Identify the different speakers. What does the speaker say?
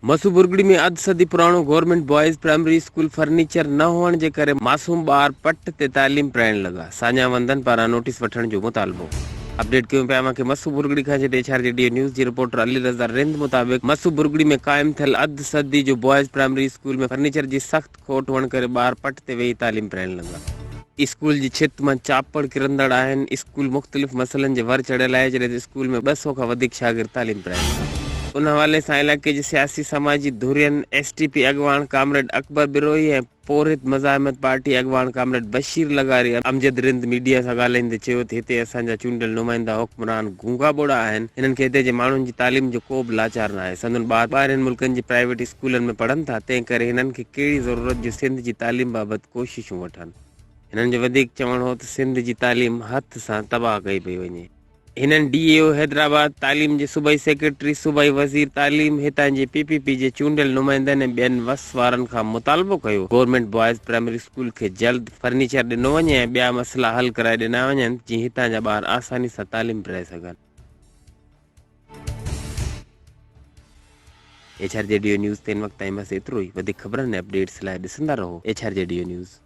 Speaker 1: मसू बुरगड़ी में अध सदी पुराणो government boys primary school furniture न हुअण जे करे मासूम ॿार पट ते तालीम पढ़ण लगा। सान्या वंदन पारां नोटिस वठण जो मुतालबो। अपडेट कयूं पिया के मसू बुरगड़ी खां जॾहिं HRJDO न्यूज़ जी रिपोर्टर अली रज़ा रिंद मुताबिक मसू बुरगड़ी में कायम थियल अध सदी जो बॉयज प्राइमरी स्कूल में फर्नीचर जी सख्त खोट हुअण करे ॿार पट ते वेही तालीम पढ़ण लगा। स्कूल जी छित मां चापड़ किरंदड़ आहिनि। स्कूल मुख़्तलिफ़ मसइलनि जे वर चढ़ियल आहे जॾहिं स्कूल में 200 खां वधीक शागिर्द तालीम पढ़नि। उन हवाले सां इलाइक़े जे सियासी समाजी धुरियन STP अॻवान कामरेड अकबर बिरोही ऐं पोरित मज़ाहिमत पार्टी अॻवान कामरेड बशीर लगारी अमजद रिंद मीडिया सां ॻाल्हाईंदे चयो त हिते असांजा चूंडियल नुमाइंदा हुक्मरान गूंगा ॿोड़ा आहिनि। हिननि खे हिते जे माण्हुनि जी तालीम जो को बि लाचार न आहे। संदन ॿार ॿाहिरिनि मुल्कनि जे प्राइवेट स्कूलनि में पढ़नि था, तंहिं करे हिननि खे कहिड़ी ज़रूरत जो सिंध जी तालीम बाबति कोशिशूं वठनि। हिननि जो वधीक चवण हो त सिंध जी तालीम हथ सां तबाह कई पई वञे। हिननि DAO हैदराबाद तालीम जे सूबाई सेक्रेटरी सूबाई वज़ीर तालीम हितां जे PPP जे चूंडियल नुमाइंदनि ऐं ॿियनि वस वारनि खां मुतालबो कयो गवर्नमेंट बॉयज़ प्राइमरी स्कूल खे जल्द फर्नीचर ॾिनो वञे ऐं ॿिया मसइला हल कराए ॾिना वञनि जीअं हितां जा ॿार आसानी सां तालीम पढ़ी सघनि। HRJDO न्यूज़ ते वक़्त ताईं बस एतिरो ई। वधीक ख़बरनि ऐं अपडेट्स लाइ ॾिसंदा रहो HRJDO न्यूज़।